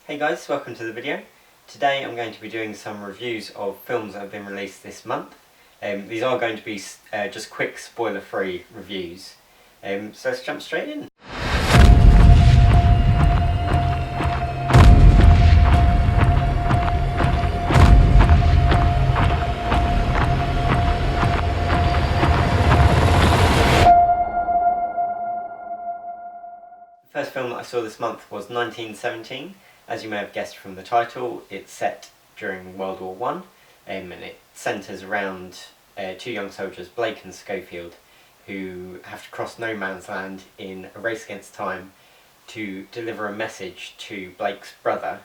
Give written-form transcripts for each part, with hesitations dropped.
Hey guys, welcome to the video. Today I'm going to be doing some reviews of films that have been released this month. These are going to be just quick spoiler-free reviews. So let's jump straight in. The first film that I saw this month was 1917. As you may have guessed from the title, it's set during World War I, and it centres around two young soldiers, Blake and Schofield, who have to cross no man's land in a race against time to deliver a message to Blake's brother,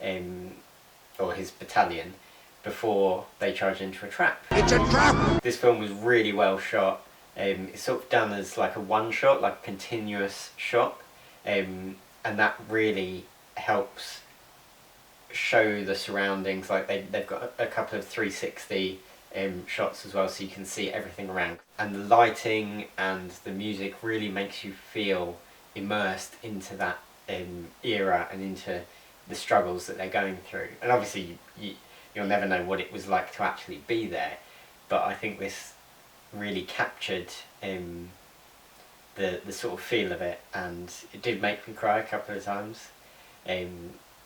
or his battalion, before they charge into a trap. It's a trap! This film was really well shot. It's sort of done as like a one-shot, like a continuous shot, and that really helps show the surroundings. Like they've got a couple of 360 shots as well, so you can see everything around, and the lighting and the music really makes you feel immersed into that era and into the struggles that they're going through. And obviously you'll never know what it was like to actually be there, but I think this really captured the sort of feel of it, and it did make me cry a couple of times,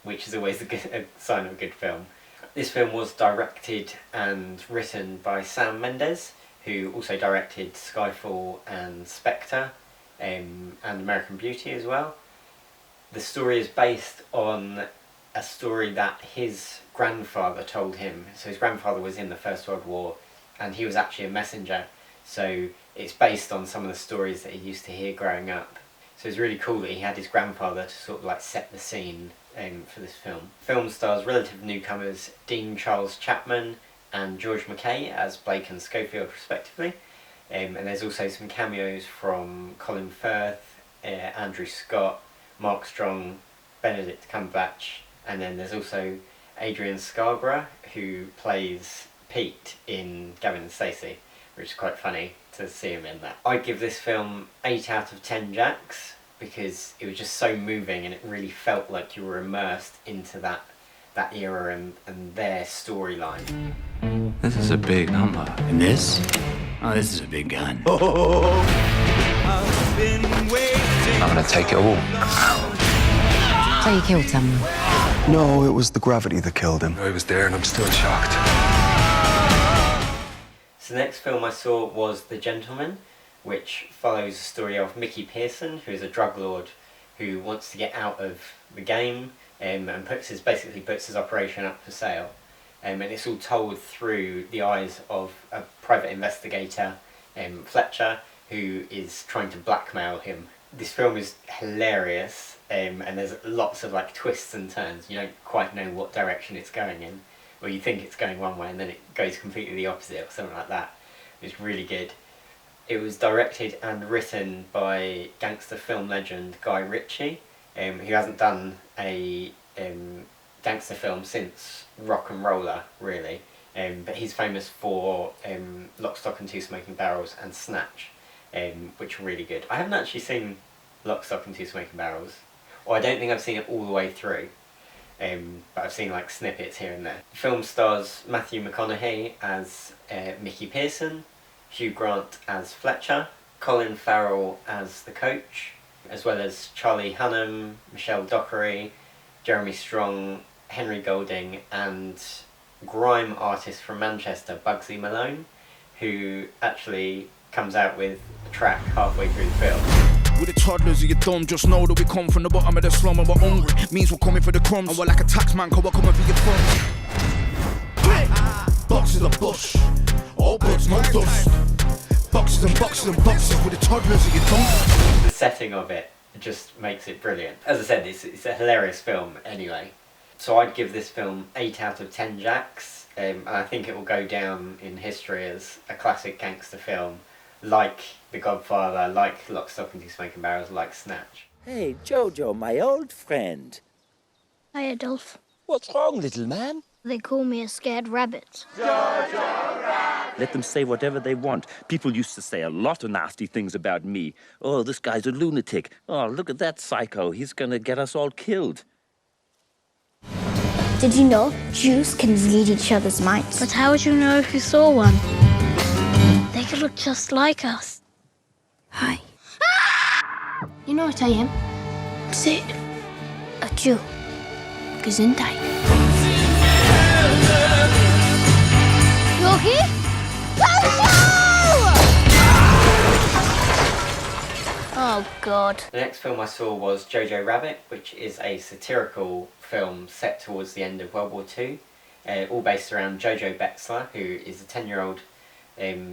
which is always a sign of a good film. This film was directed and written by Sam Mendes, who also directed Skyfall and Spectre, and American Beauty as well. The story is based on a story that his grandfather told him. So his grandfather was in the First World War, and he was actually a messenger, so it's based on some of the stories that he used to hear growing up. So it's really cool that he had his grandfather to sort of like set the scene for this film. Film stars relative newcomers Dean Charles Chapman and George McKay as Blake and Schofield respectively, and there's also some cameos from Colin Firth, Andrew Scott, Mark Strong, Benedict Cumberbatch, and then there's also Adrian Scarborough, who plays Pete in Gavin and Stacey, which is quite funny to see him in that. I'd give this film 8 out of 10 jacks, because it was just so moving and it really felt like you were immersed into that era and their storyline. This is a big number. And this? Oh, this is a big gun. I'm gonna take it all. So you killed someone? No, it was the gravity that killed him. I was there and I'm still shocked. So the next film I saw was The Gentleman, which follows the story of Mickey Pearson, who is a drug lord who wants to get out of the game, and basically puts his operation up for sale. And it's all told through the eyes of a private investigator, Fletcher, who is trying to blackmail him. This film is hilarious, and there's lots of like twists and turns. You don't quite know what direction it's going in, or you think it's going one way and then it goes completely the opposite or something like that. It's really good. It was directed and written by gangster film legend Guy Ritchie, who hasn't done a gangster film since Rock and Roller, really, but he's famous for Lock, Stock and Two Smoking Barrels and Snatch, which are really good. I haven't actually seen Lock, Stock and Two Smoking Barrels, or I don't think I've seen it all the way through, but I've seen like snippets here and there. The film stars Matthew McConaughey as Mickey Pearson, Hugh Grant as Fletcher, Colin Farrell as the coach, as well as Charlie Hunnam, Michelle Dockery, Jeremy Strong, Henry Golding, and grime artist from Manchester, Bugsy Malone, who actually comes out with a track halfway through the film. With the toddlers of your thumb, just know that we come from the bottom of the slum and we're hungry. Means we're coming for the crumbs, and we're like a tax man, cause we're coming for your funds. Boxes of bush, all buds, no dust. Boxes and boxes and boxes with the toddlers of your thumb. The setting of it just makes it brilliant. As I said, it's a hilarious film anyway. So I'd give this film 8 out of 10 jacks, and I think it will go down in history as a classic gangster film, like The Godfather, like Lock, Stock and Two Smoking Barrels, like Snatch. Hey, Jojo, my old friend. Hi, Adolf. What's wrong, little man? They call me a scared rabbit. Let them say whatever they want. People used to say a lot of nasty things about me. Oh, this guy's a lunatic. Oh, look at that psycho. He's gonna get us all killed. Did you know Jews can read each other's minds? But how would you know if you saw one? They could look just like us. Hi. You know what I am? Say it. A Jew. Gesundheit. You're here? Oh, God. The next film I saw was JoJo Rabbit, which is a satirical film set towards the end of World War II, all based around Jojo Betzler, who is a 10-year-old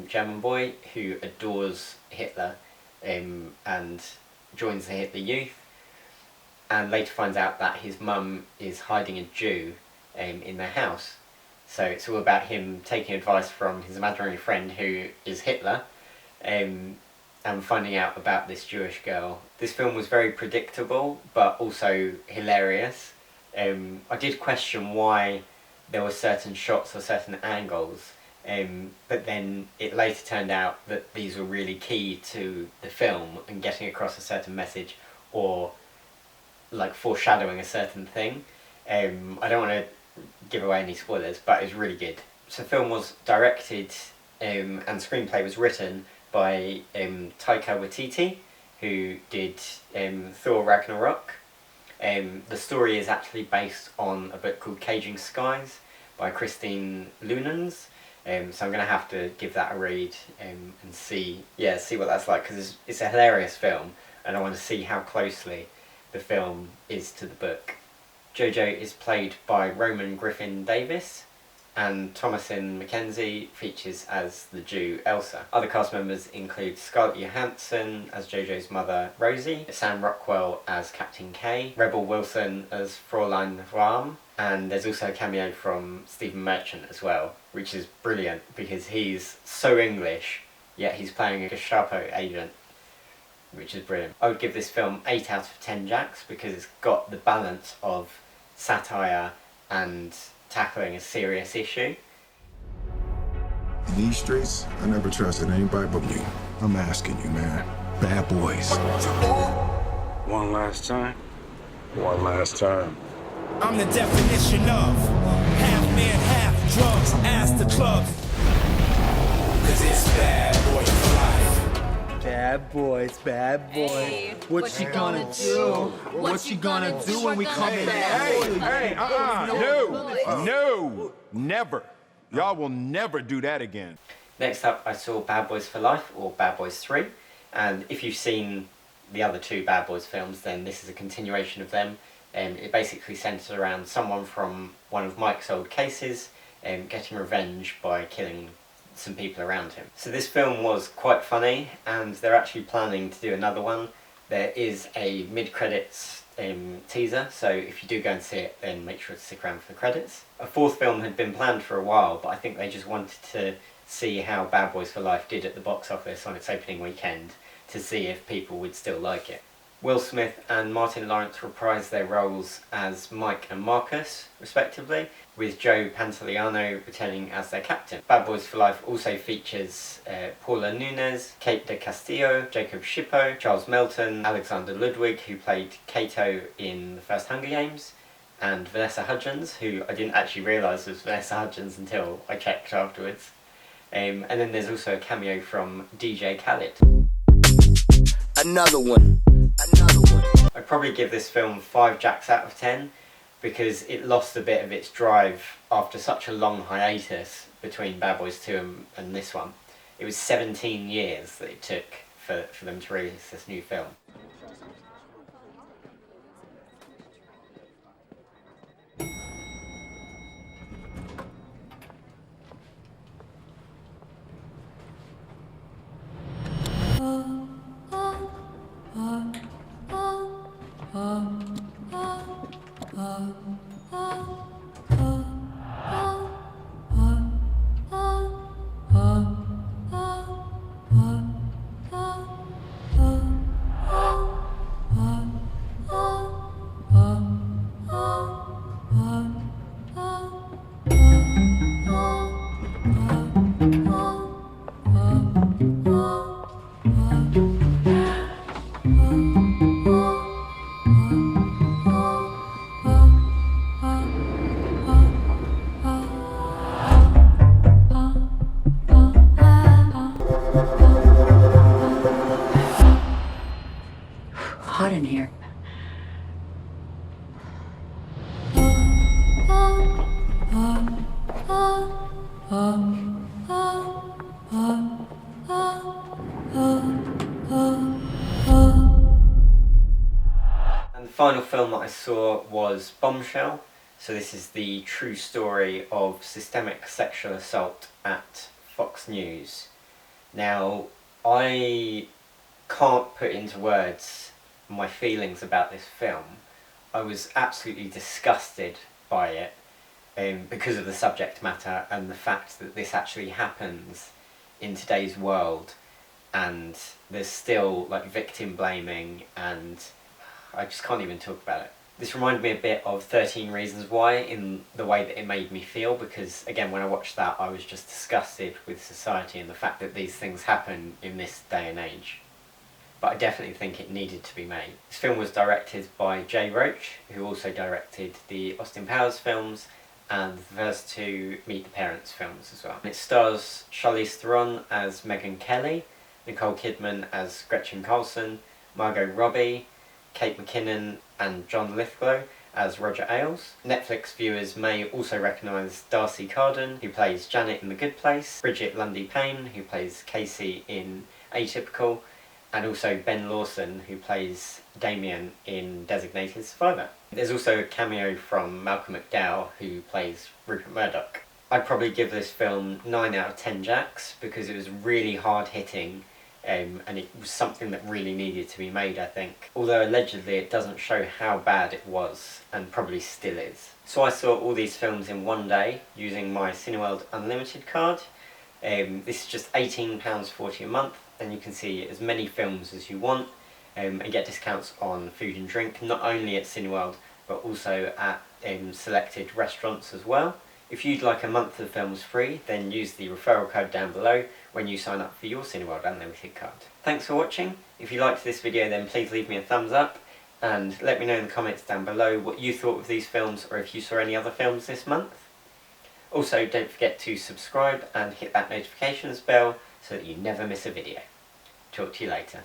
German boy who adores Hitler and joins the Hitler Youth, and later finds out that his mum is hiding a Jew in their house. So it's all about him taking advice from his imaginary friend who is Hitler, and finding out about this Jewish girl. This film was very predictable, but also hilarious. I did question why there were certain shots or certain angles, but then it later turned out that these were really key to the film and getting across a certain message, or like foreshadowing a certain thing. I don't want to give away any spoilers, but it was really good. So the film was directed and screenplay was written by Taika Waititi, who did Thor Ragnarok. The story is actually based on a book called Caging Skies by Christine Lunans, so I'm going to have to give that a read and see what that's like, because it's a hilarious film and I want to see how closely the film is to the book. JoJo is played by Roman Griffin Davis, and Thomasin McKenzie features as the Jew Elsa. Other cast members include Scarlett Johansson as JoJo's mother Rosie, Sam Rockwell as Captain K, Rebel Wilson as Fräulein Rahm, and there's also a cameo from Stephen Merchant as well, which is brilliant because he's so English, yet he's playing a Gestapo agent, which is brilliant. I would give this film 8 out of 10 Jacks because it's got the balance of satire and tackling a serious issue. In these streets, I never trusted anybody but you. I'm asking you, man. Bad boys. One last time. One last time. I'm the definition of half man, half drugs. Ask the clubs. Cause it's bad boy for life. Bad boys. Hey, what she gonna do? What she gonna do when we come in? No, never. Y'all will never do that again. Next up I saw Bad Boys for Life, or Bad Boys 3, and if you've seen the other two Bad Boys films, then this is a continuation of them. It basically centres around someone from one of Mike's old cases getting revenge by killing some people around him. So this film was quite funny, and they're actually planning to do another one. There is a mid-credits teaser, so if you do go and see it, then make sure to stick around for the credits. A fourth film had been planned for a while, but I think they just wanted to see how Bad Boys for Life did at the box office on its opening weekend, to see if people would still like it. Will Smith and Martin Lawrence reprised their roles as Mike and Marcus, respectively, with Joe Pantoliano returning as their captain. Bad Boys for Life also features Paula Nunes, Kate de Castillo, Jacob Shippo, Charles Melton, Alexander Ludwig, who played Kato in the first Hunger Games, and Vanessa Hudgens, who I didn't actually realise was Vanessa Hudgens until I checked afterwards. And then there's also a cameo from DJ Khaled. Another one. I'd probably give this film 5 Jacks out of 10 because it lost a bit of its drive after such a long hiatus between Bad Boys 2 and this one. It was 17 years that it took for them to release this new film. And the final film that I saw was Bombshell. So this is the true story of systemic sexual assault at Fox News. Now, I can't put into words my feelings about this film. I was absolutely disgusted by it because of the subject matter and the fact that this actually happens in today's world, and there's still like victim blaming, and I just can't even talk about it. This reminded me a bit of 13 Reasons Why in the way that it made me feel, because again when I watched that I was just disgusted with society and the fact that these things happen in this day and age. But I definitely think it needed to be made. This film was directed by Jay Roach, who also directed the Austin Powers films and the first two Meet the Parents films as well. It stars Charlize Theron as Megyn Kelly, Nicole Kidman as Gretchen Carlson, Margot Robbie, Kate McKinnon and John Lithgow as Roger Ailes. Netflix viewers may also recognise Darcy Carden, who plays Janet in The Good Place, Bridget Lundy Payne, who plays Casey in Atypical, and also Ben Lawson, who plays Damien in Designated Survivor. There's also a cameo from Malcolm McDowell, who plays Rupert Murdoch. I'd probably give this film 9 out of 10 jacks because it was really hard hitting, and it was something that really needed to be made, I think. Although allegedly it doesn't show how bad it was, and probably still is. So I saw all these films in one day using my Cineworld Unlimited card. This is just £18.40 a month, and you can see as many films as you want, and get discounts on food and drink, not only at Cineworld but also at selected restaurants as well. If you'd like a month of films free, then use the referral code down below when you sign up for your Cineworld Unlimited card. Thanks for watching. If you liked this video then please leave me a thumbs up and let me know in the comments down below what you thought of these films, or if you saw any other films this month. Also, don't forget to subscribe and hit that notifications bell so that you never miss a video. Talk to you later.